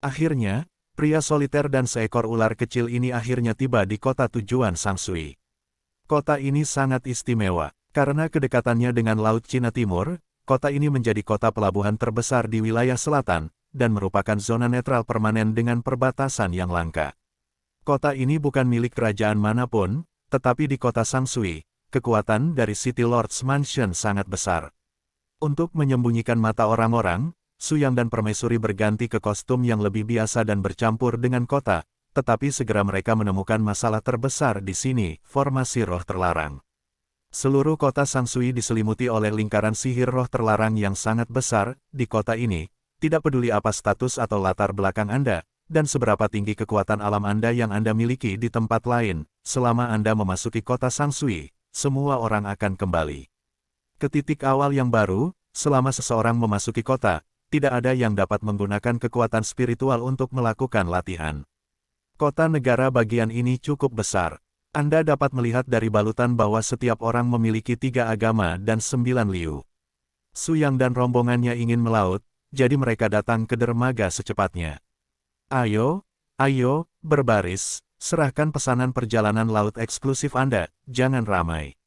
Akhirnya, pria soliter dan seekor ular kecil ini akhirnya tiba di kota tujuan Sang Sui. Kota ini sangat istimewa. Karena kedekatannya dengan Laut Cina Timur, kota ini menjadi kota pelabuhan terbesar di wilayah selatan, dan merupakan zona netral permanen dengan perbatasan yang langka. Kota ini bukan milik kerajaan manapun, tetapi di kota Sang Sui, kekuatan dari City Lord's Mansion sangat besar. Untuk menyembunyikan mata orang-orang, Su Yang dan Permaisuri berganti ke kostum yang lebih biasa dan bercampur dengan kota, tetapi segera mereka menemukan masalah terbesar di sini, formasi roh terlarang. Seluruh kota Sang Sui diselimuti oleh lingkaran sihir roh terlarang yang sangat besar. Di kota ini, tidak peduli apa status atau latar belakang Anda, dan seberapa tinggi kekuatan alam Anda yang Anda miliki di tempat lain, selama Anda memasuki kota Sang Sui, semua orang akan kembali ke titik awal yang baru. Selama seseorang memasuki kota, tidak ada yang dapat menggunakan kekuatan spiritual untuk melakukan latihan. Kota negara bagian ini cukup besar. Anda dapat melihat dari balutan bahwa setiap orang memiliki 3 agama dan 9 liu. Su Yang dan rombongannya ingin melaut, jadi mereka datang ke dermaga secepatnya. Ayo, berbaris, serahkan pesanan perjalanan laut eksklusif Anda, jangan ramai.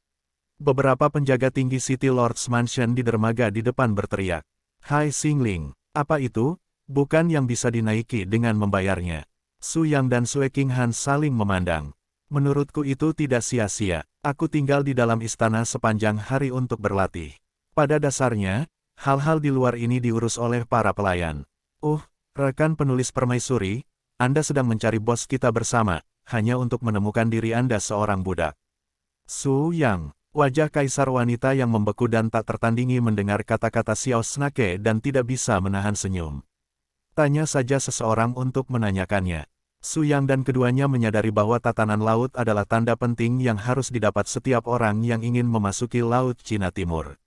Beberapa penjaga tinggi City Lord's Mansion di dermaga di depan berteriak. Hai Xingling, apa itu? Bukan yang bisa dinaiki dengan membayarnya. Su Yang dan Sue Qinghan saling memandang. Menurutku itu tidak sia-sia, aku tinggal di dalam istana sepanjang hari untuk berlatih. Pada dasarnya, hal-hal di luar ini diurus oleh para pelayan. Rekan penulis permaisuri, Anda sedang mencari bos kita bersama, hanya untuk menemukan diri Anda seorang budak. Su Yang, wajah kaisar wanita yang membeku dan tak tertandingi mendengar kata-kata Xiao Snake dan tidak bisa menahan senyum. Tanya saja seseorang untuk menanyakannya. Su Yang dan keduanya menyadari bahwa tatanan laut adalah tanda penting yang harus didapat setiap orang yang ingin memasuki Laut Cina Timur.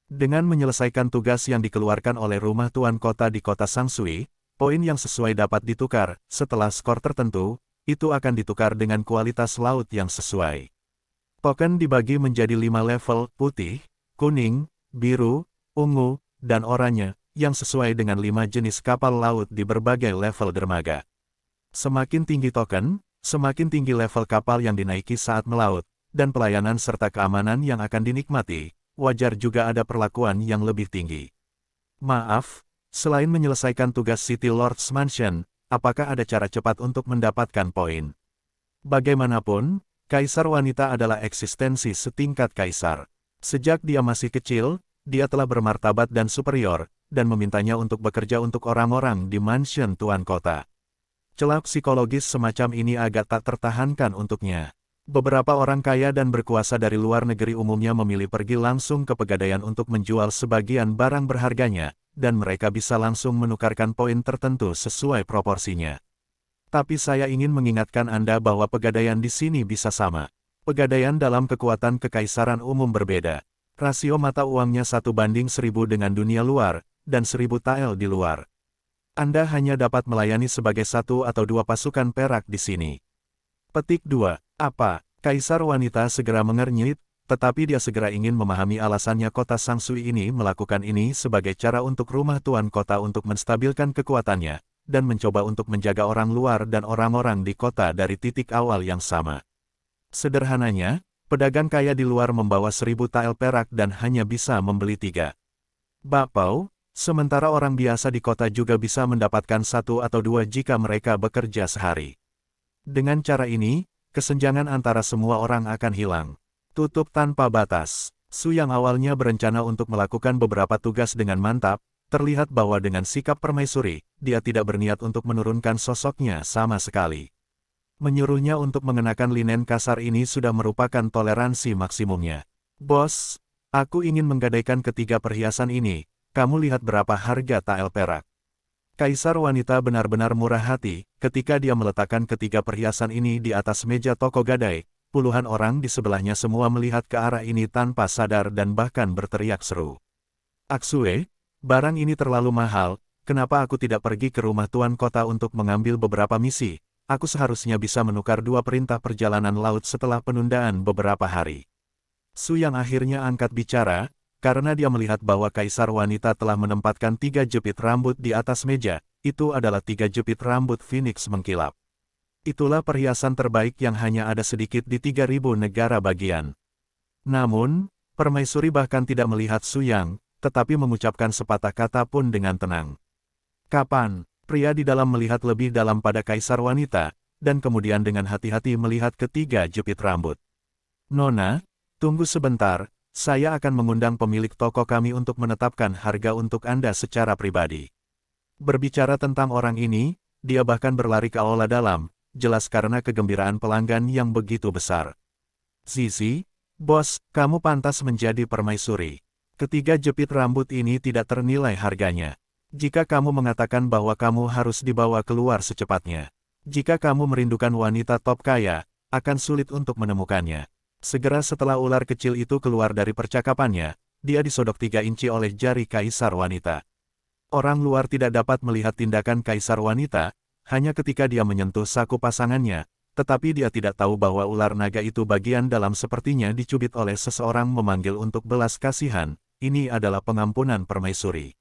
Dengan menyelesaikan tugas yang dikeluarkan oleh rumah tuan kota di kota Sang Sui, poin yang sesuai dapat ditukar. Setelah skor tertentu, itu akan ditukar dengan kualitas laut yang sesuai. Token dibagi menjadi 5 level: putih, kuning, biru, ungu, dan oranye, yang sesuai dengan 5 jenis kapal laut di berbagai level dermaga. Semakin tinggi token, semakin tinggi level kapal yang dinaiki saat melaut, dan pelayanan serta keamanan yang akan dinikmati. Wajar juga ada perlakuan yang lebih tinggi. Maaf, selain menyelesaikan tugas City Lord's Mansion, apakah ada cara cepat untuk mendapatkan poin? Bagaimanapun, kaisar wanita adalah eksistensi setingkat kaisar. Sejak dia masih kecil, dia telah bermartabat dan superior, dan memintanya untuk bekerja untuk orang-orang di mansion tuan kota. Celah psikologis semacam ini agak tak tertahankan untuknya. Beberapa orang kaya dan berkuasa dari luar negeri umumnya memilih pergi langsung ke pegadaian untuk menjual sebagian barang berharganya, dan mereka bisa langsung menukarkan poin tertentu sesuai proporsinya. Tapi saya ingin mengingatkan Anda bahwa pegadaian di sini bisa sama. Pegadaian dalam kekuatan kekaisaran umum berbeda. Rasio mata uangnya 1:1000 dengan dunia luar, dan 1000 tael di luar. Anda hanya dapat melayani sebagai 1 atau 2 pasukan perak di sini. Petik 2. Apa? Kaisar wanita segera mengernyit, tetapi dia segera ingin memahami alasannya kota Sang Sui ini melakukan ini sebagai cara untuk rumah tuan kota untuk menstabilkan kekuatannya, dan mencoba untuk menjaga orang luar dan orang-orang di kota dari titik awal yang sama. Sederhananya, pedagang kaya di luar membawa 1000 tael perak dan hanya bisa membeli 3 bakpao. Sementara orang biasa di kota juga bisa mendapatkan 1 atau 2 jika mereka bekerja sehari. Dengan cara ini, kesenjangan antara semua orang akan hilang. Tutup tanpa batas. Su yang awalnya berencana untuk melakukan beberapa tugas dengan mantap, terlihat bahwa dengan sikap permaisuri, dia tidak berniat untuk menurunkan sosoknya sama sekali. Menyuruhnya untuk mengenakan linen kasar ini sudah merupakan toleransi maksimumnya. Bos, aku ingin menggadaikan ketiga perhiasan ini. Kamu lihat berapa harga tael perak. Kaisar wanita benar-benar murah hati, ketika dia meletakkan ketiga perhiasan ini di atas meja toko gadai, puluhan orang di sebelahnya semua melihat ke arah ini tanpa sadar dan bahkan berteriak seru. Aksue, barang ini terlalu mahal, kenapa aku tidak pergi ke rumah tuan kota untuk mengambil beberapa misi? Aku seharusnya bisa menukar 2 perintah perjalanan laut setelah penundaan beberapa hari. Su yang akhirnya angkat bicara, karena dia melihat bahwa kaisar wanita telah menempatkan 3 jepit rambut di atas meja, itu adalah 3 jepit rambut Phoenix mengkilap. Itulah perhiasan terbaik yang hanya ada sedikit di 3.000 negara bagian. Namun, permaisuri bahkan tidak melihat Su Yang, tetapi mengucapkan sepatah kata pun dengan tenang. Kapan? Pria di dalam melihat lebih dalam pada kaisar wanita, dan kemudian dengan hati-hati melihat ketiga jepit rambut. Nona, tunggu sebentar, saya akan mengundang pemilik toko kami untuk menetapkan harga untuk Anda secara pribadi. Berbicara tentang orang ini, dia bahkan berlari ke aula dalam, jelas karena kegembiraan pelanggan yang begitu besar. Zizi, bos, kamu pantas menjadi permaisuri. Ketiga jepit rambut ini tidak ternilai harganya. Jika kamu mengatakan bahwa kamu harus dibawa keluar secepatnya. Jika kamu merindukan wanita top kaya, akan sulit untuk menemukannya. Segera setelah ular kecil itu keluar dari percakapannya, dia disodok 3 inci oleh jari kaisar wanita. Orang luar tidak dapat melihat tindakan kaisar wanita, hanya ketika dia menyentuh saku pasangannya, tetapi dia tidak tahu bahwa ular naga itu bagian dalam sepertinya dicubit oleh seseorang memanggil untuk belas kasihan, ini adalah pengampunan permaisuri.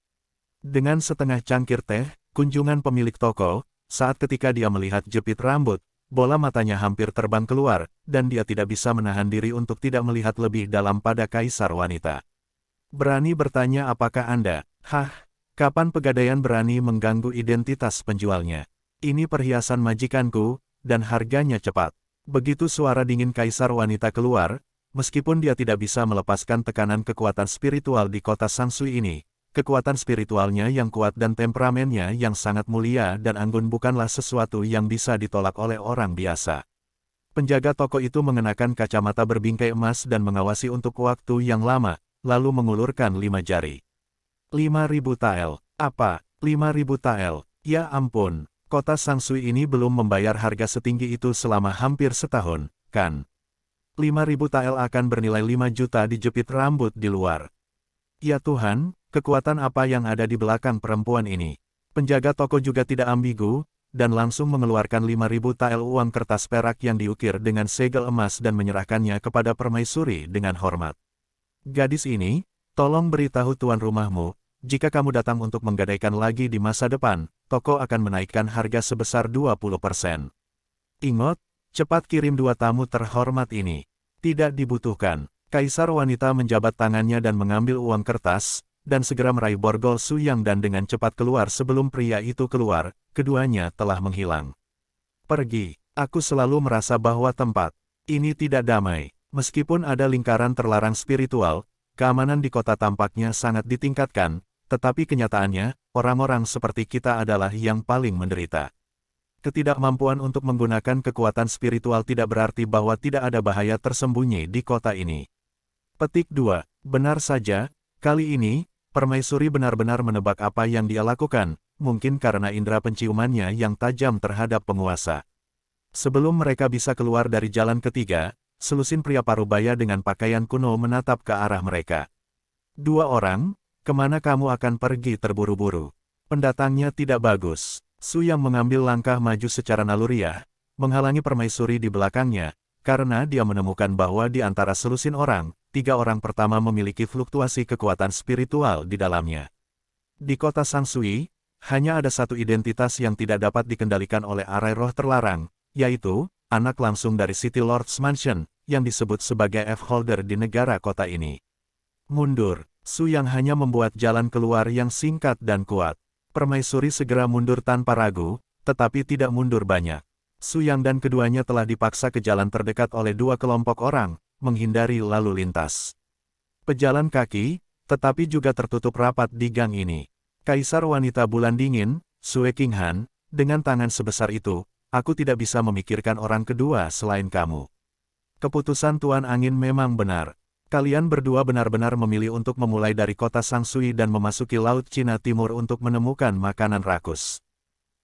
Dengan setengah cangkir teh, kunjungan pemilik toko, saat ketika dia melihat jepit rambut, bola matanya hampir terbang keluar, dan dia tidak bisa menahan diri untuk tidak melihat lebih dalam pada kaisar wanita. Berani bertanya apakah Anda, kapan Pegadaian berani mengganggu identitas penjualnya? Ini perhiasan majikanku, dan harganya cepat. Begitu suara dingin kaisar wanita keluar, meskipun dia tidak bisa melepaskan tekanan kekuatan spiritual di kota Sangsui ini, kekuatan spiritualnya yang kuat dan temperamennya yang sangat mulia dan anggun bukanlah sesuatu yang bisa ditolak oleh orang biasa. Penjaga toko itu mengenakan kacamata berbingkai emas dan mengawasi untuk waktu yang lama, lalu mengulurkan 5 jari. 5.000 tael. Apa? 5.000 tael? Ya ampun, kota Sangsui ini belum membayar harga setinggi itu selama hampir setahun, kan? 5.000 tael akan bernilai 5 juta dijepit rambut di luar. Ya Tuhan, kekuatan apa yang ada di belakang perempuan ini? Penjaga toko juga tidak ambigu, dan langsung mengeluarkan 5.000 tael uang kertas perak yang diukir dengan segel emas dan menyerahkannya kepada permaisuri dengan hormat. Gadis ini, tolong beritahu tuan rumahmu, jika kamu datang untuk menggadaikan lagi di masa depan, toko akan menaikkan harga sebesar 20%. Ingat, cepat kirim 2 tamu terhormat ini. Tidak dibutuhkan. Kaisar wanita menjabat tangannya dan mengambil uang kertas, dan segera meraih borgol Su Yang dan dengan cepat keluar sebelum pria itu keluar, keduanya telah menghilang. Pergi, aku selalu merasa bahwa tempat ini tidak damai. Meskipun ada lingkaran terlarang spiritual, keamanan di kota tampaknya sangat ditingkatkan, tetapi kenyataannya, orang-orang seperti kita adalah yang paling menderita. Ketidakmampuan untuk menggunakan kekuatan spiritual tidak berarti bahwa tidak ada bahaya tersembunyi di kota ini. Petik 2. Benar saja, kali ini, permaisuri benar-benar menebak apa yang dia lakukan, mungkin karena indera penciumannya yang tajam terhadap penguasa. Sebelum mereka bisa keluar dari jalan ketiga, selusin pria parubaya dengan pakaian kuno menatap ke arah mereka. 2 orang, kemana kamu akan pergi terburu-buru? Pendatangnya tidak bagus. Su Yang mengambil langkah maju secara naluriah, menghalangi permaisuri di belakangnya, karena dia menemukan bahwa di antara selusin orang, 3 orang pertama memiliki fluktuasi kekuatan spiritual di dalamnya. Di kota Sangsui, hanya ada satu identitas yang tidak dapat dikendalikan oleh arai roh terlarang, yaitu, anak langsung dari City Lord's Mansion, yang disebut sebagai F-Holder di negara kota ini. Mundur, Su Yang hanya membuat jalan keluar yang singkat dan kuat. Permaisuri segera mundur tanpa ragu, tetapi tidak mundur banyak. Su Yang dan keduanya telah dipaksa ke jalan terdekat oleh 2 kelompok orang, menghindari lalu lintas. Pejalan kaki, tetapi juga tertutup rapat di gang ini. Kaisar wanita bulan dingin, Sue Qinghan, dengan tangan sebesar itu, aku tidak bisa memikirkan orang kedua selain kamu. Keputusan Tuan Angin memang benar. Kalian berdua benar-benar memilih untuk memulai dari kota Sangsui dan memasuki Laut Cina Timur untuk menemukan makanan rakus.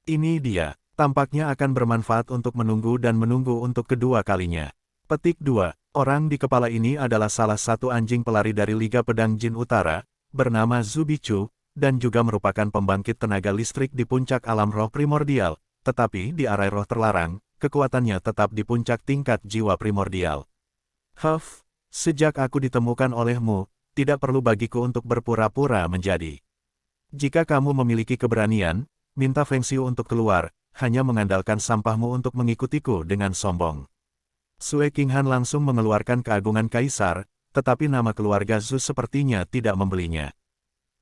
Ini dia, tampaknya akan bermanfaat untuk menunggu dan menunggu untuk kedua kalinya. Petik 2. Orang di kepala ini adalah salah satu anjing pelari dari Liga Pedang Jin Utara, bernama Zubichu, dan juga merupakan pembangkit tenaga listrik di puncak alam roh primordial, tetapi di arai roh terlarang, kekuatannya tetap di puncak tingkat jiwa primordial. Sejak aku ditemukan olehmu, tidak perlu bagiku untuk berpura-pura menjadi. Jika kamu memiliki keberanian, minta Feng Xiu untuk keluar, hanya mengandalkan sampahmu untuk mengikutiku dengan sombong. Sue Qinghan langsung mengeluarkan keagungan kaisar, tetapi nama keluarga Zhu sepertinya tidak membelinya.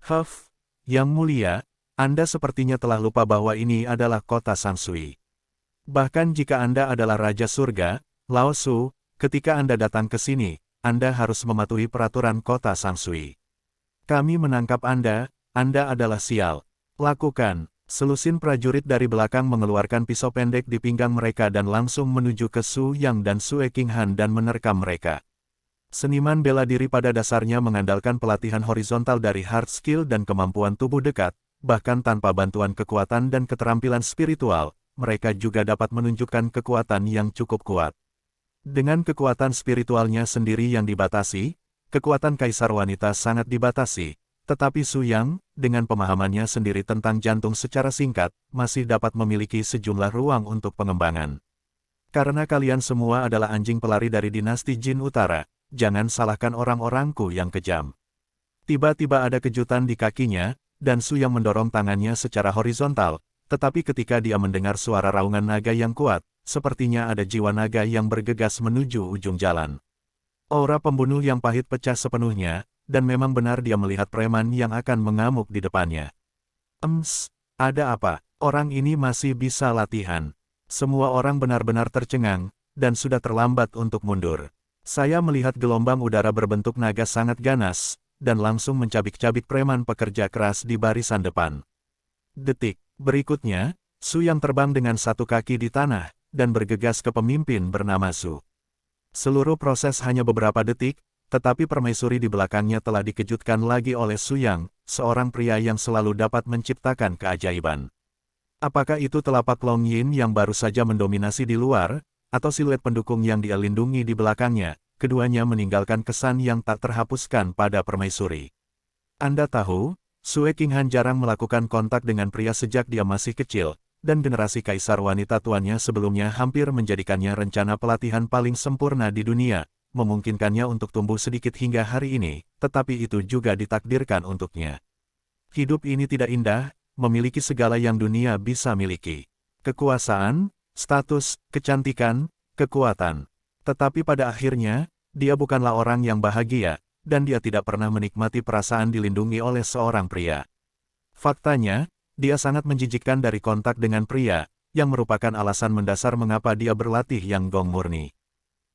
Huff, Yang Mulia, Anda sepertinya telah lupa bahwa ini adalah kota Sangsui. Bahkan jika Anda adalah Raja Surga, Lao Su, ketika Anda datang ke sini, Anda harus mematuhi peraturan kota Sangsui. Kami menangkap Anda adalah sial. Lakukan. Selusin prajurit dari belakang mengeluarkan pisau pendek di pinggang mereka dan langsung menuju ke Su Yang dan Sue Qinghan dan menerkam mereka. Seniman bela diri pada dasarnya mengandalkan pelatihan horizontal dari hard skill dan kemampuan tubuh dekat, bahkan tanpa bantuan kekuatan dan keterampilan spiritual, mereka juga dapat menunjukkan kekuatan yang cukup kuat. Dengan kekuatan spiritualnya sendiri yang dibatasi, kekuatan kaisar wanita sangat dibatasi, tetapi Su Yang, dengan pemahamannya sendiri tentang jantung secara singkat, masih dapat memiliki sejumlah ruang untuk pengembangan. Karena kalian semua adalah anjing pelari dari dinasti Jin Utara, jangan salahkan orang-orangku yang kejam. Tiba-tiba ada kejutan di kakinya, dan Su Yang mendorong tangannya secara horizontal, tetapi ketika dia mendengar suara raungan naga yang kuat, sepertinya ada jiwa naga yang bergegas menuju ujung jalan. Aura pembunuh yang pahit pecah sepenuhnya, dan memang benar dia melihat preman yang akan mengamuk di depannya. Ada apa? Orang ini masih bisa latihan. Semua orang benar-benar tercengang, dan sudah terlambat untuk mundur. Saya melihat gelombang udara berbentuk naga sangat ganas, dan langsung mencabik-cabik preman pekerja keras di barisan depan. Detik berikutnya, Su Yang terbang dengan satu kaki di tanah, dan bergegas ke pemimpin bernama Su. Seluruh proses hanya beberapa detik, tetapi permaisuri di belakangnya telah dikejutkan lagi oleh Su Yang, seorang pria yang selalu dapat menciptakan keajaiban. Apakah itu telapak Long Yin yang baru saja mendominasi di luar, atau siluet pendukung yang dia lindungi di belakangnya, keduanya meninggalkan kesan yang tak terhapuskan pada permaisuri. Anda tahu, Sue Qinghan jarang melakukan kontak dengan pria sejak dia masih kecil, dan generasi kaisar wanita tuannya sebelumnya hampir menjadikannya rencana pelatihan paling sempurna di dunia, memungkinkannya untuk tumbuh sedikit hingga hari ini, tetapi itu juga ditakdirkan untuknya. Hidup ini tidak indah, memiliki segala yang dunia bisa miliki. Kekuasaan, status, kecantikan, kekuatan. Tetapi pada akhirnya, dia bukanlah orang yang bahagia, dan dia tidak pernah menikmati perasaan dilindungi oleh seorang pria. Faktanya, dia sangat menjijikkan dari kontak dengan pria, yang merupakan alasan mendasar mengapa dia berlatih yang gong murni.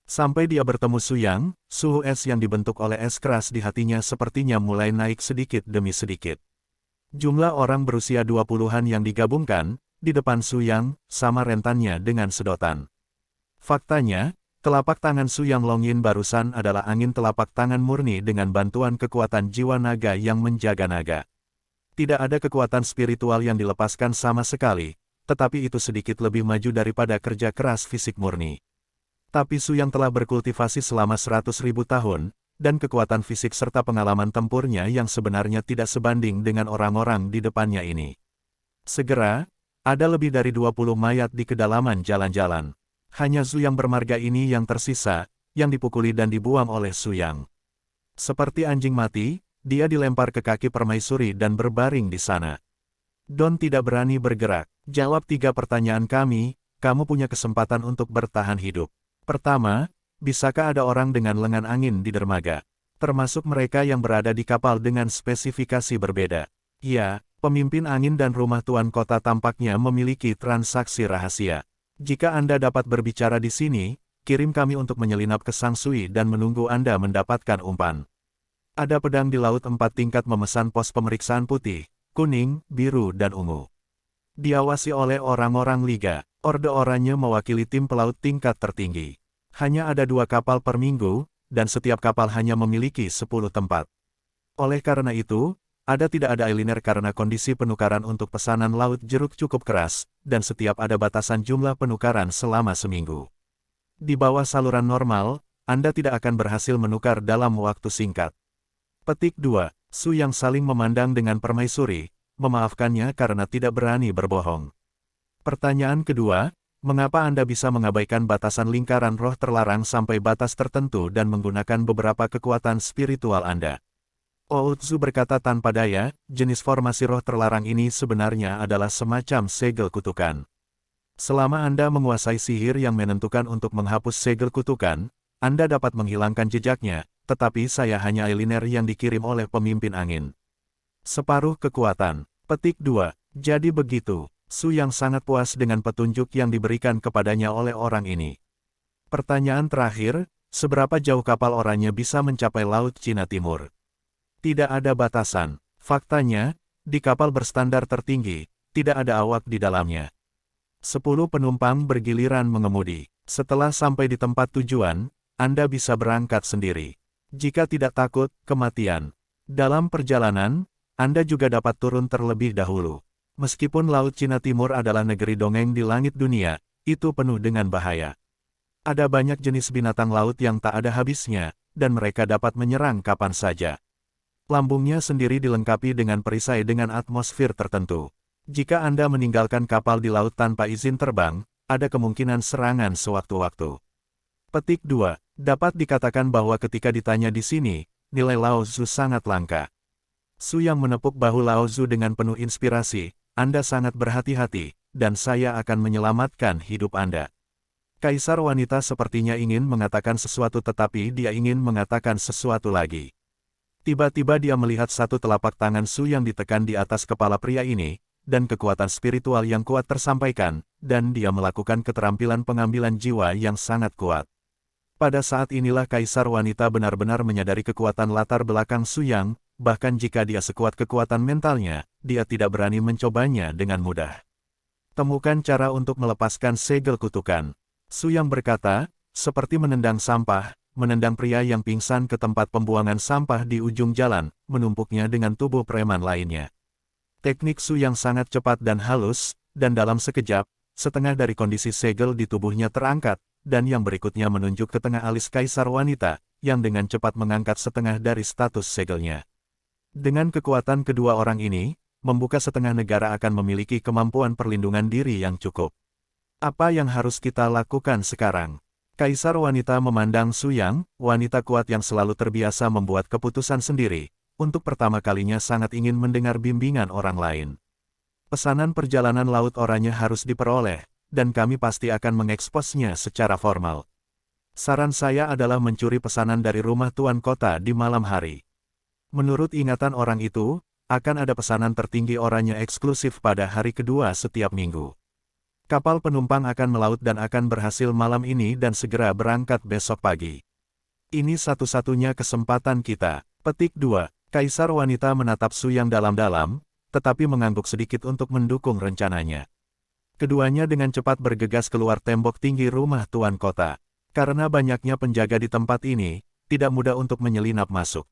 Sampai dia bertemu Su Yang, suhu es yang dibentuk oleh es keras di hatinya sepertinya mulai naik sedikit demi sedikit. Jumlah orang berusia 20-an yang digabungkan, di depan Su Yang, sama rentannya dengan sedotan. Faktanya, telapak tangan Su Yang Long Yin barusan adalah angin telapak tangan murni dengan bantuan kekuatan jiwa naga yang menjaga naga. Tidak ada kekuatan spiritual yang dilepaskan sama sekali, tetapi itu sedikit lebih maju daripada kerja keras fisik murni. Tapi Su Yang telah berkultivasi selama 100.000 tahun, dan kekuatan fisik serta pengalaman tempurnya yang sebenarnya tidak sebanding dengan orang-orang di depannya ini. Segera, ada lebih dari 20 mayat di kedalaman jalan-jalan. Hanya Zhu yang bermarga ini yang tersisa, yang dipukuli dan dibuang oleh Su Yang. Seperti anjing mati, dia dilempar ke kaki permaisuri dan berbaring di sana. Don tidak berani bergerak. Jawab 3 pertanyaan kami, kamu punya kesempatan untuk bertahan hidup. Pertama, bisakah ada orang dengan lengan angin di dermaga? Termasuk mereka yang berada di kapal dengan spesifikasi berbeda. Ya, pemimpin angin dan rumah tuan kota tampaknya memiliki transaksi rahasia. Jika Anda dapat berbicara di sini, kirim kami untuk menyelinap ke Sangsui dan menunggu Anda mendapatkan umpan. Ada pedang di laut 4 tingkat memesan pos pemeriksaan putih, kuning, biru dan ungu. Diawasi oleh orang-orang Liga, Orde Oranye mewakili tim pelaut tingkat tertinggi. Hanya ada 2 kapal per minggu, dan setiap kapal hanya memiliki 10 tempat. Oleh karena itu, tidak ada airliner karena kondisi penukaran untuk pesanan laut jeruk cukup keras, dan setiap ada batasan jumlah penukaran selama seminggu. Di bawah saluran normal, Anda tidak akan berhasil menukar dalam waktu singkat. Petik 2. Su Yang saling memandang dengan permaisuri, memaafkannya karena tidak berani berbohong. Pertanyaan kedua, mengapa Anda bisa mengabaikan batasan lingkaran roh terlarang sampai batas tertentu dan menggunakan beberapa kekuatan spiritual Anda? Ootsu berkata tanpa daya, jenis formasi roh terlarang ini sebenarnya adalah semacam segel kutukan. Selama Anda menguasai sihir yang menentukan untuk menghapus segel kutukan, Anda dapat menghilangkan jejaknya, tetapi saya hanya eyeliner yang dikirim oleh pemimpin angin. Separuh kekuatan. Petik 2. Jadi begitu, Su yang sangat puas dengan petunjuk yang diberikan kepadanya oleh orang ini. Pertanyaan terakhir, seberapa jauh kapal oranye bisa mencapai Laut Cina Timur? Tidak ada batasan. Faktanya, di kapal berstandar tertinggi, tidak ada awak di dalamnya. 10 penumpang bergiliran mengemudi. Setelah sampai di tempat tujuan, Anda bisa berangkat sendiri. Jika tidak takut kematian. Dalam perjalanan, Anda juga dapat turun terlebih dahulu. Meskipun Laut Cina Timur adalah negeri dongeng di langit dunia, itu penuh dengan bahaya. Ada banyak jenis binatang laut yang tak ada habisnya, dan mereka dapat menyerang kapan saja. Lambungnya sendiri dilengkapi dengan perisai dengan atmosfer tertentu. Jika Anda meninggalkan kapal di laut tanpa izin terbang, ada kemungkinan serangan sewaktu-waktu. Petik 2. Dapat dikatakan bahwa ketika ditanya di sini, nilai Lao Tzu sangat langka. Su yang menepuk bahu Lao Tzu dengan penuh inspirasi, Anda sangat berhati-hati, dan saya akan menyelamatkan hidup Anda. Kaisar wanita sepertinya ingin mengatakan sesuatu tetapi dia ingin mengatakan sesuatu lagi. Tiba-tiba dia melihat satu telapak tangan Su yang ditekan di atas kepala pria ini, dan kekuatan spiritual yang kuat tersampaikan, dan dia melakukan keterampilan pengambilan jiwa yang sangat kuat. Pada saat inilah kaisar wanita benar-benar menyadari kekuatan latar belakang Su Yang, bahkan jika dia sekuat kekuatan mentalnya, dia tidak berani mencobanya dengan mudah. Temukan cara untuk melepaskan segel kutukan. Su Yang berkata, seperti menendang sampah, menendang pria yang pingsan ke tempat pembuangan sampah di ujung jalan, menumpuknya dengan tubuh preman lainnya. Teknik Su yang sangat cepat dan halus, dan dalam sekejap, setengah dari kondisi segel di tubuhnya terangkat, dan yang berikutnya menunjuk ke tengah alis kaisar wanita, yang dengan cepat mengangkat setengah dari status segelnya. Dengan kekuatan kedua orang ini, membuka setengah negara akan memiliki kemampuan perlindungan diri yang cukup. Apa yang harus kita lakukan sekarang? Kaisar wanita memandang Su Yang, wanita kuat yang selalu terbiasa membuat keputusan sendiri, untuk pertama kalinya sangat ingin mendengar bimbingan orang lain. Pesanan perjalanan Laut Oranye harus diperoleh, dan kami pasti akan mengeksposnya secara formal. Saran saya adalah mencuri pesanan dari rumah tuan kota di malam hari. Menurut ingatan orang itu, akan ada pesanan tertinggi oranye eksklusif pada hari kedua setiap minggu. Kapal penumpang akan melaut dan akan berhasil malam ini dan segera berangkat besok pagi. Ini satu-satunya kesempatan kita. Petik 2. Kaisar wanita menatap Su Yang dalam-dalam, tetapi mengangguk sedikit untuk mendukung rencananya. Keduanya dengan cepat bergegas keluar tembok tinggi rumah tuan kota. Karena banyaknya penjaga di tempat ini, tidak mudah untuk menyelinap masuk.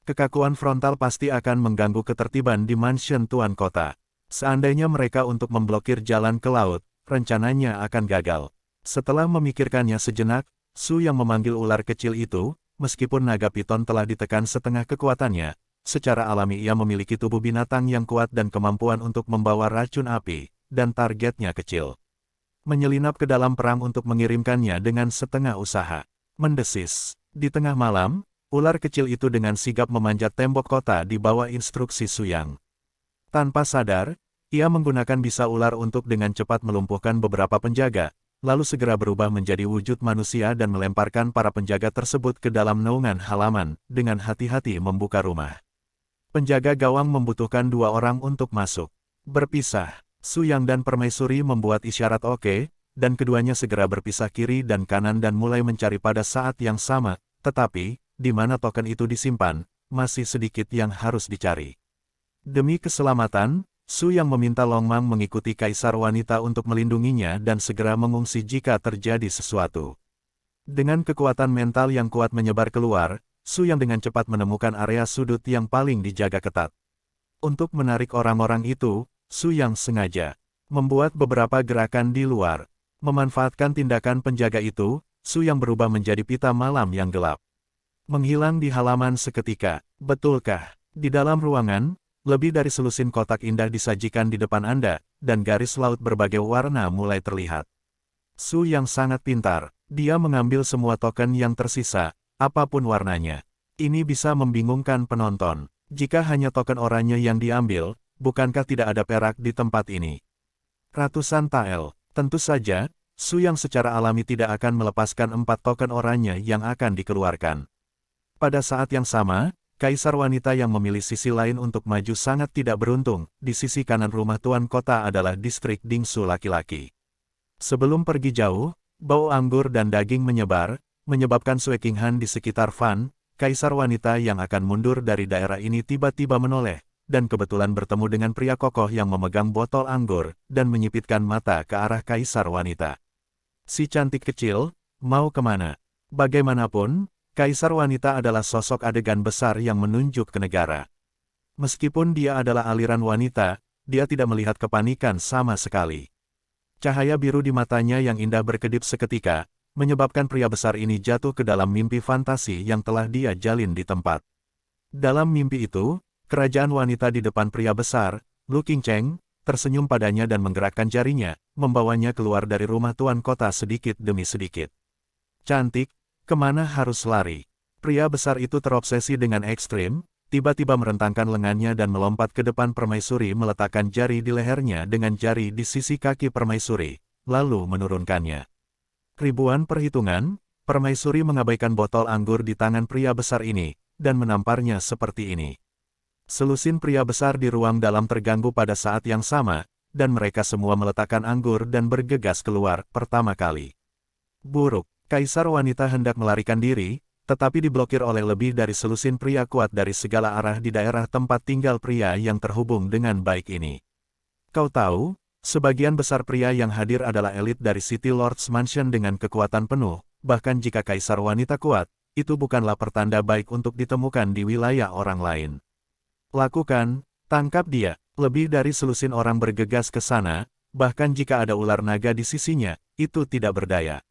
Kekakuan frontal pasti akan mengganggu ketertiban di mansion tuan kota. Seandainya mereka untuk memblokir jalan ke laut, rencananya akan gagal. Setelah memikirkannya sejenak, Su yang memanggil ular kecil itu, meskipun naga piton telah ditekan setengah kekuatannya, secara alami ia memiliki tubuh binatang yang kuat dan kemampuan untuk membawa racun api, dan targetnya kecil. Menyelinap ke dalam perang untuk mengirimkannya dengan setengah usaha. Mendesis. Di tengah malam, ular kecil itu dengan sigap memanjat tembok kota di bawah instruksi Su Yang. Tanpa sadar, ia menggunakan bisa ular untuk dengan cepat melumpuhkan beberapa penjaga, lalu segera berubah menjadi wujud manusia dan melemparkan para penjaga tersebut ke dalam naungan halaman, dengan hati-hati membuka rumah. Penjaga gawang membutuhkan 2 orang untuk masuk. Berpisah, Su Yang dan Permaisuri membuat isyarat oke, dan keduanya segera berpisah kiri dan kanan dan mulai mencari pada saat yang sama, tetapi, di mana token itu disimpan, masih sedikit yang harus dicari. Demi keselamatan, Su Yang meminta Long Mang mengikuti kaisar wanita untuk melindunginya dan segera mengungsi jika terjadi sesuatu. Dengan kekuatan mental yang kuat menyebar keluar, Su Yang dengan cepat menemukan area sudut yang paling dijaga ketat. Untuk menarik orang-orang itu, Su Yang sengaja membuat beberapa gerakan di luar. Memanfaatkan tindakan penjaga itu, Su Yang berubah menjadi pita malam yang gelap. Menghilang di halaman seketika. Betulkah? Di dalam ruangan, lebih dari selusin kotak indah disajikan di depan Anda, dan garis laut berbagai warna mulai terlihat. Su Yang sangat pintar. Dia mengambil semua token yang tersisa, apapun warnanya. Ini bisa membingungkan penonton. Jika hanya token oranye yang diambil, bukankah tidak ada perak di tempat ini? Ratusan tael. Tentu saja, Su Yang secara alami tidak akan melepaskan 4 token oranye yang akan dikeluarkan. Pada saat yang sama, kaisar wanita yang memilih sisi lain untuk maju sangat tidak beruntung. Di sisi kanan rumah tuan kota adalah distrik Dingsu laki-laki. Sebelum pergi jauh, bau anggur dan daging menyebar, menyebabkan Sue Qinghan di sekitar Fan, kaisar wanita yang akan mundur dari daerah ini tiba-tiba menoleh, dan kebetulan bertemu dengan pria kokoh yang memegang botol anggur, dan menyipitkan mata ke arah kaisar wanita. Si cantik kecil, mau kemana? Bagaimanapun, kaisar wanita adalah sosok adegan besar yang menunjuk ke negara. Meskipun dia adalah aliran wanita, dia tidak melihat kepanikan sama sekali. Cahaya biru di matanya yang indah berkedip seketika, menyebabkan pria besar ini jatuh ke dalam mimpi fantasi yang telah dia jalin di tempat. Dalam mimpi itu, kerajaan wanita di depan pria besar, Lu Qingcheng, tersenyum padanya dan menggerakkan jarinya, membawanya keluar dari rumah tuan kota sedikit demi sedikit. Cantik, kemana harus lari? Pria besar itu terobsesi dengan ekstrim, tiba-tiba merentangkan lengannya dan melompat ke depan permaisuri meletakkan jari di lehernya dengan jari di sisi kaki permaisuri, lalu menurunkannya. Ribuan perhitungan, permaisuri mengabaikan botol anggur di tangan pria besar ini, dan menamparnya seperti ini. Selusin pria besar di ruang dalam terganggu pada saat yang sama, dan mereka semua meletakkan anggur dan bergegas keluar pertama kali. Buruk, kaisar wanita hendak melarikan diri, tetapi diblokir oleh lebih dari selusin pria kuat dari segala arah di daerah tempat tinggal pria yang terhubung dengan baik ini. Kau tahu, sebagian besar pria yang hadir adalah elit dari City Lord's Mansion dengan kekuatan penuh, bahkan jika kaisar wanita kuat, itu bukanlah pertanda baik untuk ditemukan di wilayah orang lain. Lakukan, tangkap dia. Lebih dari selusin orang bergegas ke sana, bahkan jika ada ular naga di sisinya, itu tidak berdaya.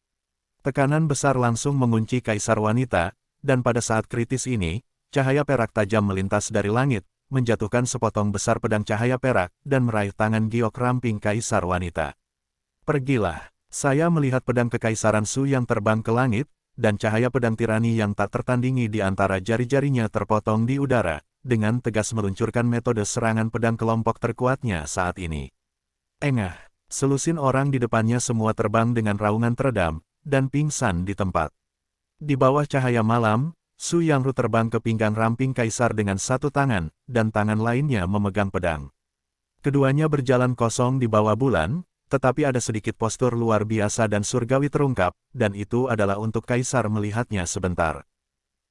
Tekanan besar langsung mengunci kaisar wanita, dan pada saat kritis ini, cahaya perak tajam melintas dari langit, menjatuhkan sepotong besar pedang cahaya perak, dan meraih tangan giok ramping kaisar wanita. Pergilah, saya melihat pedang kekaisaran Su yang terbang ke langit, dan cahaya pedang tirani yang tak tertandingi di antara jari-jarinya terpotong di udara, dengan tegas meluncurkan metode serangan pedang kelompok terkuatnya saat ini. Engah, selusin orang di depannya semua terbang dengan raungan teredam, dan pingsan di tempat. Di bawah cahaya malam, Su Yangru terbang ke pinggang ramping kaisar dengan satu tangan, dan tangan lainnya memegang pedang. Keduanya berjalan kosong di bawah bulan, tetapi ada sedikit postur luar biasa dan surgawi terungkap, dan itu adalah untuk kaisar melihatnya sebentar.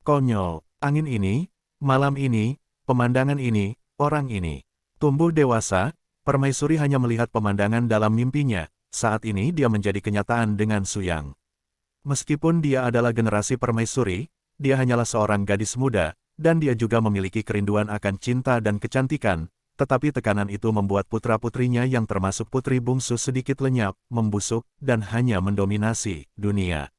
Konyol, angin ini, malam ini, pemandangan ini, orang ini. Tumbuh dewasa, permaisuri hanya melihat pemandangan dalam mimpinya, saat ini dia menjadi kenyataan dengan Su Yang. Meskipun dia adalah generasi permaisuri, dia hanyalah seorang gadis muda, dan dia juga memiliki kerinduan akan cinta dan kecantikan, tetapi tekanan itu membuat putra-putrinya yang termasuk putri bungsu sedikit lenyap, membusuk, dan hanya mendominasi dunia.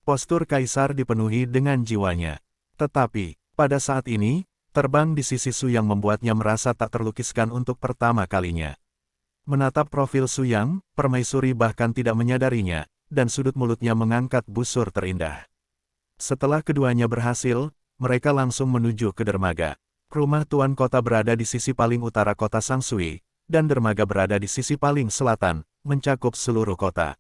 Postur kaisar dipenuhi dengan jiwanya. Tetapi, pada saat ini, terbang di sisi Su Yang membuatnya merasa tak terlukiskan untuk pertama kalinya. Menatap profil Su Yang, permaisuri bahkan tidak menyadarinya, dan sudut mulutnya mengangkat busur terindah. Setelah keduanya berhasil, mereka langsung menuju ke dermaga. Rumah tuan kota berada di sisi paling utara kota Sangsui, dan dermaga berada di sisi paling selatan, mencakup seluruh kota.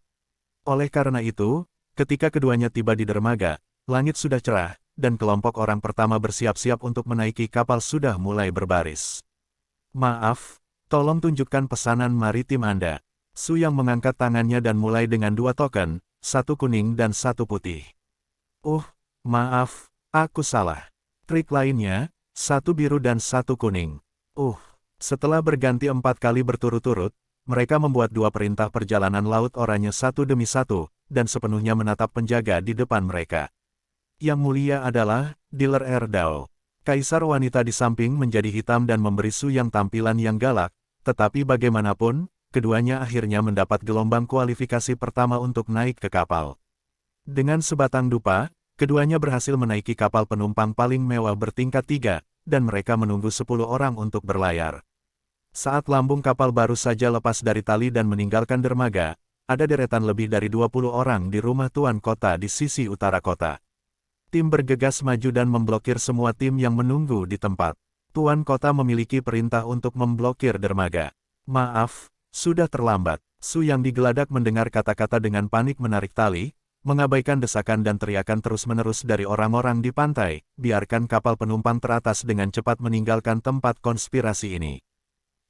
Oleh karena itu, ketika keduanya tiba di dermaga, langit sudah cerah, dan kelompok orang pertama bersiap-siap untuk menaiki kapal sudah mulai berbaris. Maaf, tolong tunjukkan pesanan maritim Anda. Su Yang mengangkat tangannya dan mulai dengan 2 token, 1 kuning dan 1 putih. Maaf, aku salah. Trik lainnya, 1 biru dan 1 kuning. Setelah berganti 4 kali berturut-turut, mereka membuat 2 perintah perjalanan laut oranye satu demi satu, dan sepenuhnya menatap penjaga di depan mereka. Yang mulia adalah, Dealer Erdao. Kaisar wanita di samping menjadi hitam dan memberi Su Yang tampilan yang galak, tetapi bagaimanapun, keduanya akhirnya mendapat gelombang kualifikasi pertama untuk naik ke kapal. Dengan sebatang dupa, keduanya berhasil menaiki kapal penumpang paling mewah bertingkat 3, dan mereka menunggu 10 orang untuk berlayar. Saat lambung kapal baru saja lepas dari tali dan meninggalkan dermaga, ada deretan lebih dari 20 orang di rumah tuan kota di sisi utara kota. Tim bergegas maju dan memblokir semua tim yang menunggu di tempat. Tuan Kota memiliki perintah untuk memblokir dermaga. Maaf, sudah terlambat. Su yang digeladak mendengar kata-kata dengan panik menarik tali, mengabaikan desakan dan teriakan terus-menerus dari orang-orang di pantai, biarkan kapal penumpang teratas dengan cepat meninggalkan tempat konspirasi ini.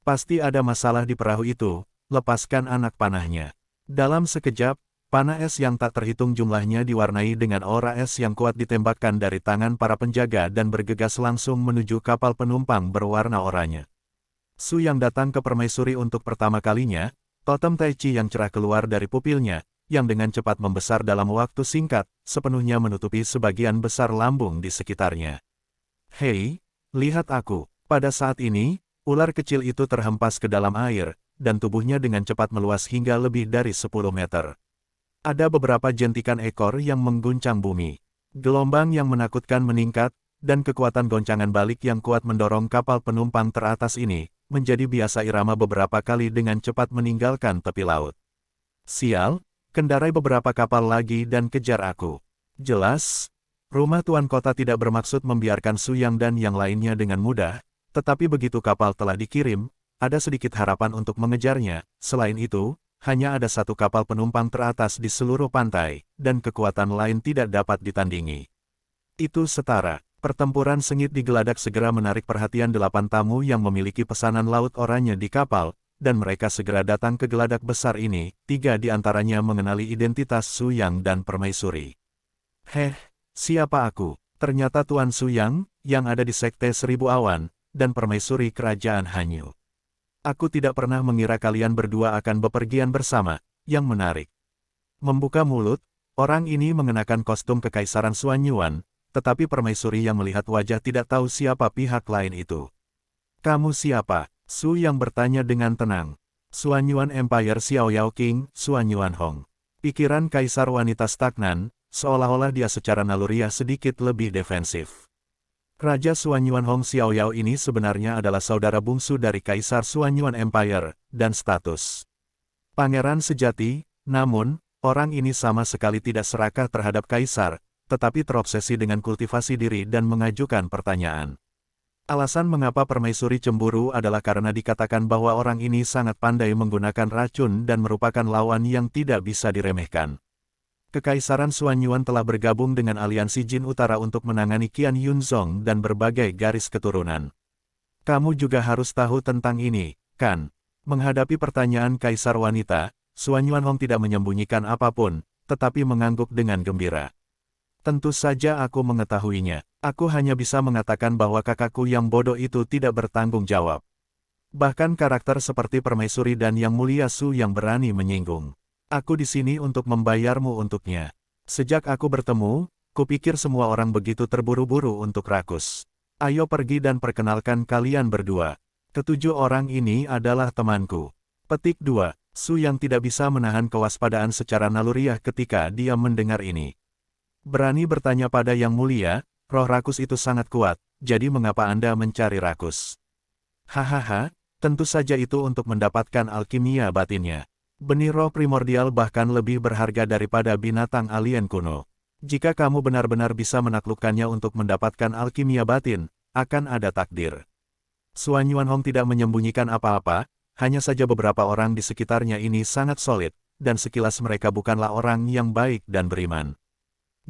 Pasti ada masalah di perahu itu, lepaskan anak panahnya. Dalam sekejap, panah es yang tak terhitung jumlahnya diwarnai dengan aura es yang kuat ditembakkan dari tangan para penjaga dan bergegas langsung menuju kapal penumpang berwarna oranye. Su yang datang ke permaisuri untuk pertama kalinya, totem Tai Chi yang cerah keluar dari pupilnya, yang dengan cepat membesar dalam waktu singkat, sepenuhnya menutupi sebagian besar lambung di sekitarnya. Hei, lihat aku. Pada saat ini, ular kecil itu terhempas ke dalam air, dan tubuhnya dengan cepat meluas hingga lebih dari 10 meter. Ada beberapa jentikan ekor yang mengguncang bumi. Gelombang yang menakutkan meningkat, dan kekuatan goncangan balik yang kuat mendorong kapal penumpang teratas ini, menjadi biasa irama beberapa kali dengan cepat meninggalkan tepi laut. Sial, kendarai beberapa kapal lagi dan kejar aku. Jelas, rumah Tuan Kota tidak bermaksud membiarkan Su Yang dan yang lainnya dengan mudah, tetapi begitu kapal telah dikirim, ada sedikit harapan untuk mengejarnya. Selain itu, hanya ada satu kapal penumpang teratas di seluruh pantai, dan kekuatan lain tidak dapat ditandingi. Itu setara. Pertempuran sengit di geladak segera menarik perhatian 8 tamu yang memiliki pesanan laut oranye di kapal, dan mereka segera datang ke geladak besar ini. 3 di antaranya mengenali identitas Su Yang dan permaisuri. Siapa aku? Ternyata Tuan Su Yang, yang ada di Sekte Seribu Awan, dan permaisuri Kerajaan Hanyu. Aku tidak pernah mengira kalian berdua akan bepergian bersama. Yang menarik. Membuka mulut, orang ini mengenakan kostum kekaisaran Xuanyuan, tetapi permaisuri yang melihat wajah tidak tahu siapa pihak lain itu. Kamu siapa? Su yang bertanya dengan tenang. Xuanyuan Empire Xiaoyao King, Xuanyuan Hong. Pikiran kaisar wanita stagnan, seolah-olah dia secara naluriah sedikit lebih defensif. Raja Xuanyuan Hong Xiaoyao ini sebenarnya adalah saudara bungsu dari Kaisar Xuanyuan Empire, dan status pangeran sejati. Namun, orang ini sama sekali tidak serakah terhadap Kaisar, tetapi terobsesi dengan kultivasi diri dan mengajukan pertanyaan. Alasan mengapa permaisuri cemburu adalah karena dikatakan bahwa orang ini sangat pandai menggunakan racun dan merupakan lawan yang tidak bisa diremehkan. Kekaisaran Xuanyuan telah bergabung dengan aliansi Jin Utara untuk menangani Qian Yunzong dan berbagai garis keturunan. Kamu juga harus tahu tentang ini, kan? Menghadapi pertanyaan kaisar wanita, Xuanyuan Hong tidak menyembunyikan apapun, tetapi mengangguk dengan gembira. Tentu saja aku mengetahuinya. Aku hanya bisa mengatakan bahwa kakakku yang bodoh itu tidak bertanggung jawab. Bahkan karakter seperti permaisuri dan Yang Mulia Su yang berani menyinggung. Aku di sini untuk membayarmu untuknya. Sejak aku bertemu, kupikir semua orang begitu terburu-buru untuk rakus. Ayo pergi dan perkenalkan kalian berdua. Ketujuh orang ini adalah temanku. Petik 2. Su yang tidak bisa menahan kewaspadaan secara naluriah ketika dia mendengar ini. Berani bertanya pada Yang Mulia, roh rakus itu sangat kuat, jadi mengapa Anda mencari rakus? Hahaha, tentu saja itu untuk mendapatkan alkimia batinnya. Benih roh primordial bahkan lebih berharga daripada binatang alien kuno. Jika kamu benar-benar bisa menaklukkannya untuk mendapatkan alkimia batin, akan ada takdir. Xuanyuan Hong tidak menyembunyikan apa-apa, hanya saja beberapa orang di sekitarnya ini sangat solid, dan sekilas mereka bukanlah orang yang baik dan beriman.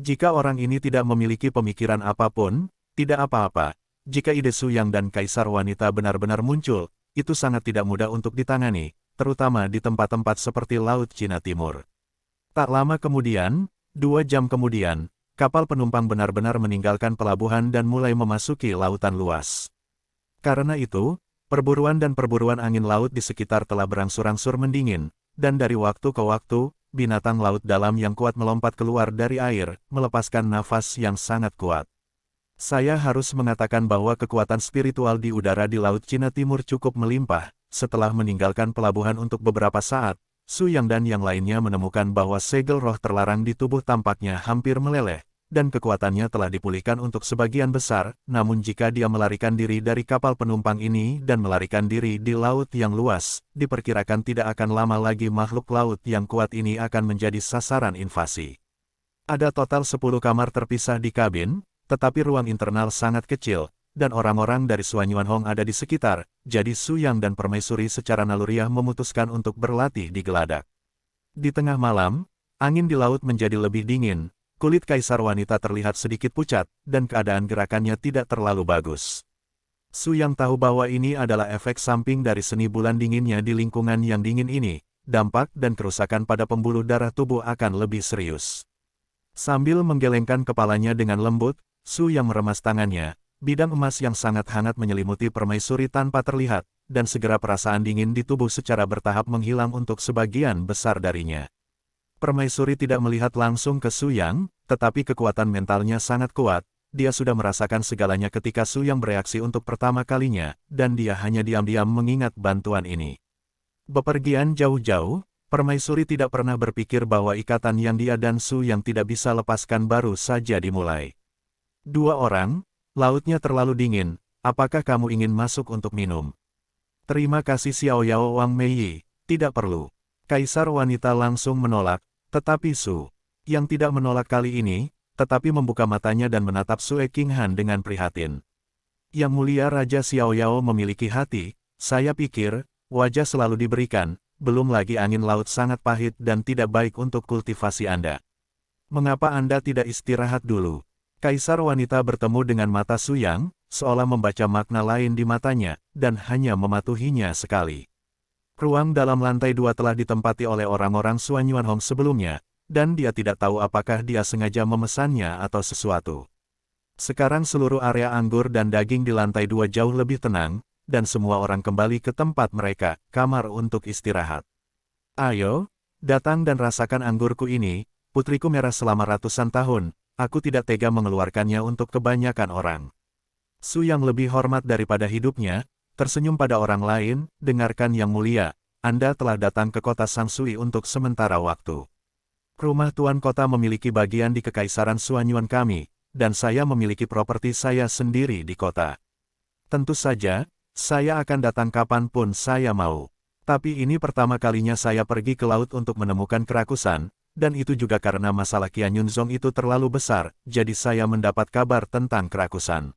Jika orang ini tidak memiliki pemikiran apapun, tidak apa-apa. Jika ide Su Yang dan Kaisar Wanita benar-benar muncul, itu sangat tidak mudah untuk ditangani, terutama di tempat-tempat seperti Laut Cina Timur. Tak lama kemudian, 2 jam kemudian, kapal penumpang benar-benar meninggalkan pelabuhan dan mulai memasuki lautan luas. Karena itu, perburuan dan perburuan angin laut di sekitar telah berangsur-angsur mendingin, dan dari waktu ke waktu, binatang laut dalam yang kuat melompat keluar dari air, melepaskan nafas yang sangat kuat. Saya harus mengatakan bahwa kekuatan spiritual di udara di Laut Cina Timur cukup melimpah. Setelah meninggalkan pelabuhan untuk beberapa saat, Su Yang dan yang lainnya menemukan bahwa segel roh terlarang di tubuh tampaknya hampir meleleh, dan kekuatannya telah dipulihkan untuk sebagian besar, namun jika dia melarikan diri dari kapal penumpang ini dan melarikan diri di laut yang luas, diperkirakan tidak akan lama lagi makhluk laut yang kuat ini akan menjadi sasaran invasi. Ada total 10 kamar terpisah di kabin, tetapi ruang internal sangat kecil, dan orang-orang dari Suanyuanhong ada di sekitar, jadi Su Yang dan Permaisuri secara naluriah memutuskan untuk berlatih di geladak. Di tengah malam, angin di laut menjadi lebih dingin, kulit kaisar wanita terlihat sedikit pucat, dan keadaan gerakannya tidak terlalu bagus. Su Yang tahu bahwa ini adalah efek samping dari seni bulan dinginnya di lingkungan yang dingin ini, dampak dan kerusakan pada pembuluh darah tubuh akan lebih serius. Sambil menggelengkan kepalanya dengan lembut, Su Yang meremas tangannya, bidang emas yang sangat hangat menyelimuti Permaisuri tanpa terlihat, dan segera perasaan dingin di tubuh secara bertahap menghilang untuk sebagian besar darinya. Permaisuri tidak melihat langsung ke Su Yang, tetapi kekuatan mentalnya sangat kuat. Dia sudah merasakan segalanya ketika Su Yang bereaksi untuk pertama kalinya, dan dia hanya diam-diam mengingat bantuan ini. Bepergian jauh-jauh, Permaisuri tidak pernah berpikir bahwa ikatan yang dia dan Su Yang tidak bisa lepaskan baru saja dimulai. Dua orang, lautnya terlalu dingin, apakah kamu ingin masuk untuk minum? Terima kasih Xiao Yao Wang Meiyi, tidak perlu. Kaisar wanita langsung menolak, tetapi Su Yang tidak menolak kali ini, tetapi membuka matanya dan menatap Sue King Han dengan prihatin. Yang mulia Raja Xiao Yao memiliki hati, saya pikir, wajah selalu diberikan, belum lagi angin laut sangat pahit dan tidak baik untuk kultivasi Anda. Mengapa Anda tidak istirahat dulu? Kaisar wanita bertemu dengan mata Su Yang, seolah membaca makna lain di matanya, dan hanya mematuhinya sekali. Ruang dalam lantai 2 telah ditempati oleh orang-orang Suanyuanhong sebelumnya, dan dia tidak tahu apakah dia sengaja memesannya atau sesuatu. Sekarang seluruh area anggur dan daging di lantai 2 jauh lebih tenang, dan semua orang kembali ke tempat mereka, kamar untuk istirahat. Ayo, datang dan rasakan anggurku ini, putriku merah selama ratusan tahun, aku tidak tega mengeluarkannya untuk kebanyakan orang. Su Yang lebih hormat daripada hidupnya, tersenyum pada orang lain, dengarkan yang mulia, Anda telah datang ke kota Sangsui untuk sementara waktu. Rumah tuan kota memiliki bagian di Kekaisaran Suanyuan kami, dan saya memiliki properti saya sendiri di kota. Tentu saja, saya akan datang kapanpun saya mau. Tapi ini pertama kalinya saya pergi ke laut untuk menemukan kerakusan, dan itu juga karena masalah Qian Yunzong itu terlalu besar, jadi saya mendapat kabar tentang kerakusan.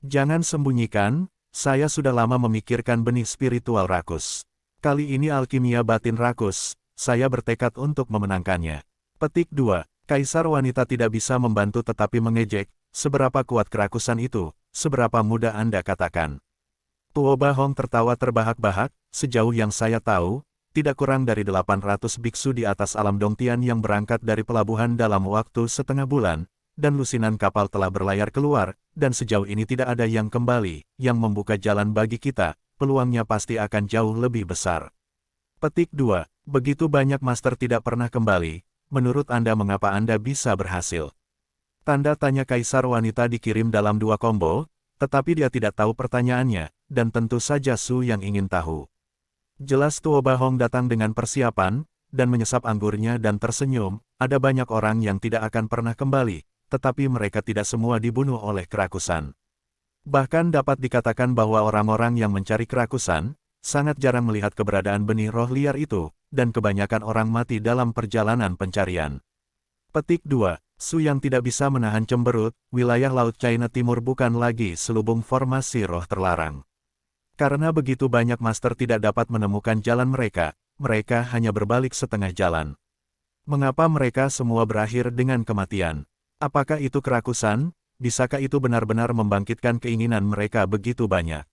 Jangan sembunyikan, saya sudah lama memikirkan benih spiritual rakus. Kali ini alkimia batin rakus. Saya bertekad untuk memenangkannya. Petik 2. Kaisar wanita tidak bisa membantu tetapi mengejek, seberapa kuat kerakusan itu, seberapa mudah Anda katakan. Tuo Bahong tertawa terbahak-bahak, sejauh yang saya tahu, tidak kurang dari 800 biksu di atas alam Dongtian yang berangkat dari pelabuhan dalam waktu setengah bulan, dan lusinan kapal telah berlayar keluar, dan sejauh ini tidak ada yang kembali, yang membuka jalan bagi kita, peluangnya pasti akan jauh lebih besar. Petik 2. Begitu banyak master tidak pernah kembali, menurut Anda mengapa Anda bisa berhasil? Tanda tanya kaisar wanita dikirim dalam 2 combo, tetapi dia tidak tahu pertanyaannya, dan tentu saja Su yang ingin tahu. Jelas Tuo Bahong datang dengan persiapan, dan menyesap anggurnya dan tersenyum, ada banyak orang yang tidak akan pernah kembali, tetapi mereka tidak semua dibunuh oleh kerakusan. Bahkan dapat dikatakan bahwa orang-orang yang mencari kerakusan, sangat jarang melihat keberadaan benih roh liar itu, dan kebanyakan orang mati dalam perjalanan pencarian. Petik 2. Su Yang tidak bisa menahan cemberut, wilayah Laut China Timur bukan lagi selubung formasi roh terlarang. Karena begitu banyak master tidak dapat menemukan jalan mereka hanya berbalik setengah jalan. Mengapa mereka semua berakhir dengan kematian? Apakah itu kerakusan? Bisakah itu benar-benar membangkitkan keinginan mereka begitu banyak?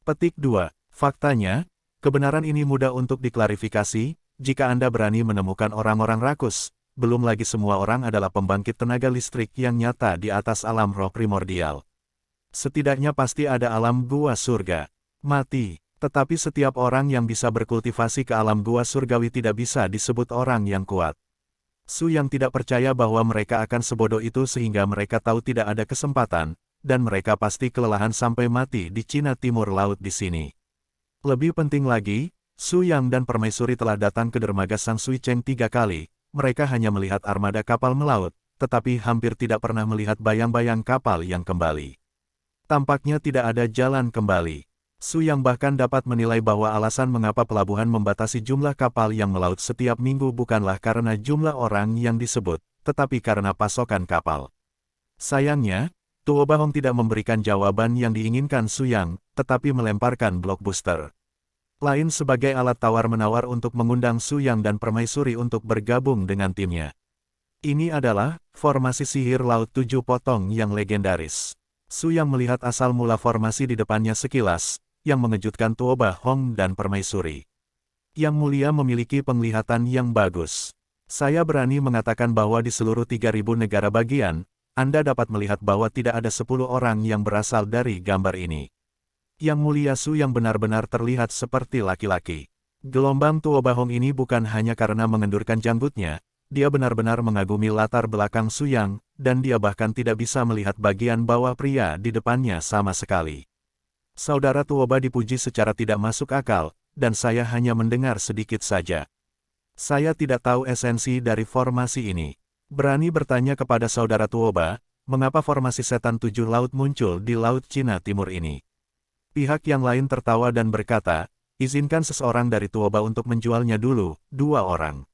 Petik 2. Faktanya, kebenaran ini mudah untuk diklarifikasi, jika Anda berani menemukan orang-orang rakus, belum lagi semua orang adalah pembangkit tenaga listrik yang nyata di atas alam roh primordial. Setidaknya pasti ada alam gua surga. Mati, tetapi setiap orang yang bisa berkultivasi ke alam gua surgawi tidak bisa disebut orang yang kuat. Su yang tidak percaya bahwa mereka akan sebodoh itu sehingga mereka tahu tidak ada kesempatan, dan mereka pasti kelelahan sampai mati di Cina Timur Laut di sini. Lebih penting lagi, Su Yang dan Permaisuri telah datang ke dermaga Sangsui Cheng 3 kali, mereka hanya melihat armada kapal melaut, tetapi hampir tidak pernah melihat bayang-bayang kapal yang kembali. Tampaknya tidak ada jalan kembali. Su Yang bahkan dapat menilai bahwa alasan mengapa pelabuhan membatasi jumlah kapal yang melaut setiap minggu bukanlah karena jumlah orang yang disebut, tetapi karena pasokan kapal. Sayangnya, Tuo Bahong tidak memberikan jawaban yang diinginkan Su Yang, tetapi melemparkan blok booster lain sebagai alat tawar-menawar untuk mengundang Su Yang dan Permaisuri untuk bergabung dengan timnya. Ini adalah formasi sihir laut 7 potong yang legendaris. Su Yang melihat asal mula formasi di depannya sekilas, yang mengejutkan Tuo Bahong dan Permaisuri. Yang Mulia memiliki penglihatan yang bagus. Saya berani mengatakan bahwa di seluruh 3.000 negara bagian, Anda dapat melihat bahwa tidak ada 10 orang yang berasal dari gambar ini. Yang Mulia Su yang benar-benar terlihat seperti laki-laki. Gelombang Tuo Bahong ini bukan hanya karena mengendurkan janggutnya, dia benar-benar mengagumi latar belakang Su Yang, dan dia bahkan tidak bisa melihat bagian bawah pria di depannya sama sekali. Saudara Tuoba dipuji secara tidak masuk akal, dan saya hanya mendengar sedikit saja. Saya tidak tahu esensi dari formasi ini. Berani bertanya kepada saudara Tuoba, mengapa formasi setan 7 laut muncul di Laut Cina Timur ini? Pihak yang lain tertawa dan berkata, izinkan seseorang dari Tuoba untuk menjualnya dulu, 2 orang.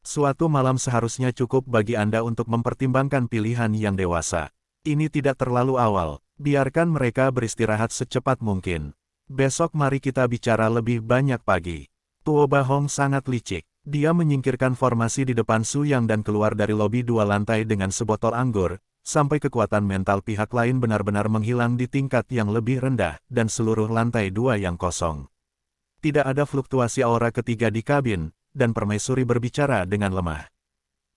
Suatu malam seharusnya cukup bagi Anda untuk mempertimbangkan pilihan yang dewasa. Ini tidak terlalu awal, biarkan mereka beristirahat secepat mungkin. Besok mari kita bicara lebih banyak pagi. Tuo Bahong sangat licik. Dia menyingkirkan formasi di depan Su Yang dan keluar dari lobi 2 lantai dengan sebotol anggur, sampai kekuatan mental pihak lain benar-benar menghilang di tingkat yang lebih rendah, dan seluruh lantai 2 yang kosong. Tidak ada fluktuasi aura ketiga di kabin, dan Permaisuri berbicara dengan lemah.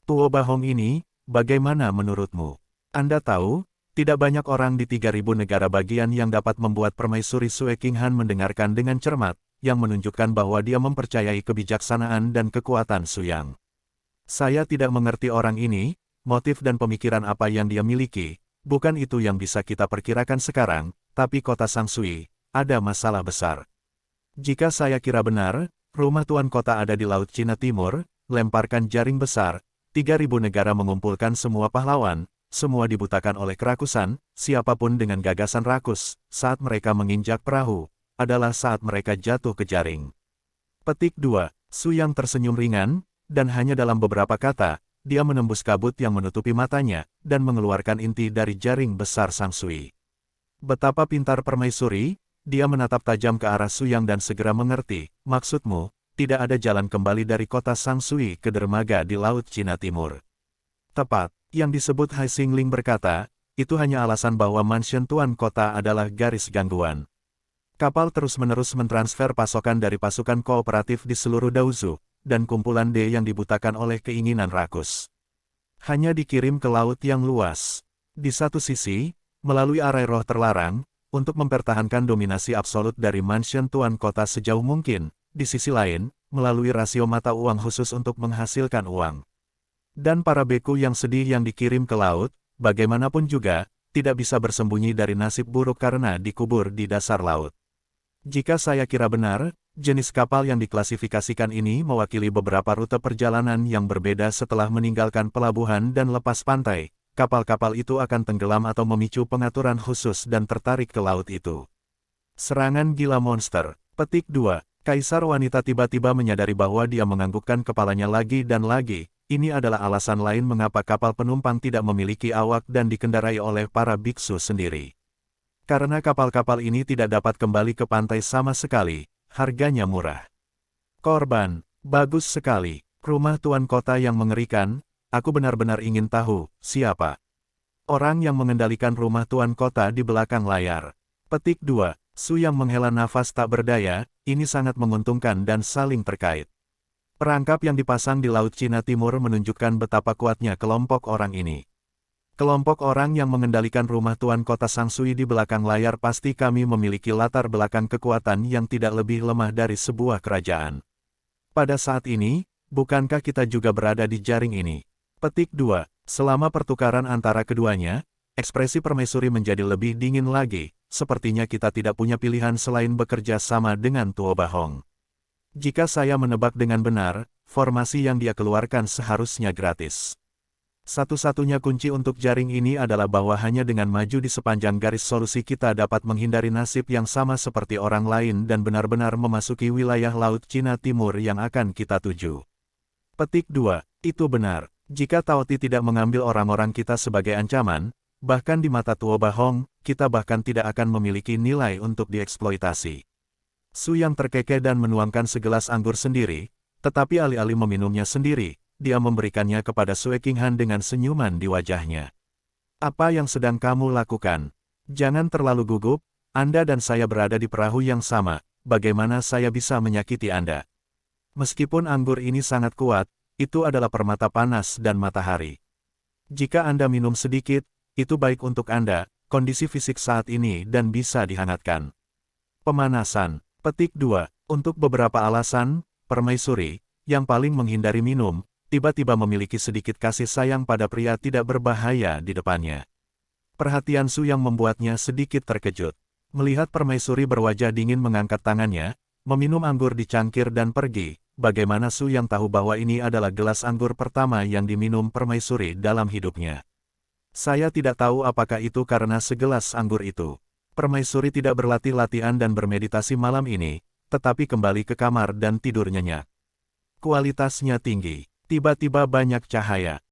Tuo Bahong ini, bagaimana menurutmu? Anda tahu, tidak banyak orang di 3.000 negara bagian yang dapat membuat Permaisuri Sue King Han mendengarkan dengan cermat, yang menunjukkan bahwa dia mempercayai kebijaksanaan dan kekuatan Su Yang. Saya tidak mengerti orang ini, motif dan pemikiran apa yang dia miliki, bukan itu yang bisa kita perkirakan sekarang, tapi kota Sangsui, ada masalah besar. Jika saya kira benar, rumah tuan kota ada di Laut Cina Timur, lemparkan jaring besar, 3.000 negara mengumpulkan semua pahlawan, semua dibutakan oleh kerakusan, siapapun dengan gagasan rakus, saat mereka menginjak perahu, adalah saat mereka jatuh ke jaring. Petik 2, Su Yang tersenyum ringan, dan hanya dalam beberapa kata, dia menembus kabut yang menutupi matanya, dan mengeluarkan inti dari jaring besar Sangsui. Betapa pintar Permaisuri, dia menatap tajam ke arah Su Yang dan segera mengerti, maksudmu, tidak ada jalan kembali dari kota Sangsui ke dermaga di Laut Cina Timur. Tepat, yang disebut Hai Xingling berkata, itu hanya alasan bahwa mansion tuan kota adalah garis gangguan. Kapal terus-menerus mentransfer pasokan dari pasukan kooperatif di seluruh Daozu, dan kumpulan D yang dibutakan oleh keinginan rakus. Hanya dikirim ke laut yang luas. Di satu sisi, melalui arai roh terlarang, untuk mempertahankan dominasi absolut dari mansion tuan kota sejauh mungkin, di sisi lain, melalui rasio mata uang khusus untuk menghasilkan uang. Dan para beku yang sedih yang dikirim ke laut, bagaimanapun juga, tidak bisa bersembunyi dari nasib buruk karena dikubur di dasar laut. Jika saya kira benar, jenis kapal yang diklasifikasikan ini mewakili beberapa rute perjalanan yang berbeda setelah meninggalkan pelabuhan dan lepas pantai. Kapal-kapal itu akan tenggelam atau memicu pengaturan khusus dan tertarik ke laut itu. Serangan gila monster. Petik 2. Kaisar wanita tiba-tiba menyadari bahwa dia menganggukkan kepalanya lagi dan lagi. Ini adalah alasan lain mengapa kapal penumpang tidak memiliki awak dan dikendarai oleh para biksu sendiri. Karena kapal-kapal ini tidak dapat kembali ke pantai sama sekali, harganya murah. Korban, bagus sekali. Rumah tuan kota yang mengerikan, aku benar-benar ingin tahu, siapa orang yang mengendalikan rumah tuan kota di belakang layar. Petik 2, Su yang menghela nafas tak berdaya, ini sangat menguntungkan dan saling terkait. Perangkap yang dipasang di Laut Cina Timur menunjukkan betapa kuatnya kelompok orang ini. Kelompok orang yang mengendalikan rumah tuan kota Sangsui di belakang layar pasti kami memiliki latar belakang kekuatan yang tidak lebih lemah dari sebuah kerajaan. Pada saat ini, bukankah kita juga berada di jaring ini? Petik 2. Selama pertukaran antara keduanya, ekspresi Permaisuri menjadi lebih dingin lagi, sepertinya kita tidak punya pilihan selain bekerja sama dengan Tuo Bahong. Jika saya menebak dengan benar, formasi yang dia keluarkan seharusnya gratis. Satu-satunya kunci untuk jaring ini adalah bahwa hanya dengan maju di sepanjang garis solusi kita dapat menghindari nasib yang sama seperti orang lain dan benar-benar memasuki wilayah Laut Cina Timur yang akan kita tuju. Petik 2. Itu benar. Jika Taoti tidak mengambil orang-orang kita sebagai ancaman, Bahkan di mata Tuo Bahong, kita bahkan tidak akan memiliki nilai untuk dieksploitasi. Su Yang terkekeh dan menuangkan segelas anggur sendiri, tetapi alih-alih meminumnya sendiri, dia memberikannya kepada Sue Qinghan dengan senyuman di wajahnya. Apa yang sedang kamu lakukan? Jangan terlalu gugup, Anda dan saya berada di perahu yang sama, bagaimana saya bisa menyakiti Anda? Meskipun anggur ini sangat kuat, itu adalah permata panas dan matahari. Jika Anda minum sedikit, itu baik untuk Anda, kondisi fisik saat ini dan bisa dihangatkan. Pemanasan. Petik 2. Untuk beberapa alasan, permaisuri, yang paling menghindari minum, tiba-tiba memiliki sedikit kasih sayang pada pria tidak berbahaya di depannya. Perhatian Su yang membuatnya sedikit terkejut. Melihat permaisuri berwajah dingin mengangkat tangannya, meminum anggur di cangkir dan pergi, bagaimana Su yang tahu bahwa ini adalah gelas anggur pertama yang diminum permaisuri dalam hidupnya. Saya tidak tahu apakah itu karena segelas anggur itu. Permaisuri tidak berlatih latihan dan bermeditasi malam ini, tetapi kembali ke kamar dan tidur nyenyak. Kualitasnya tinggi. Tiba-tiba banyak cahaya.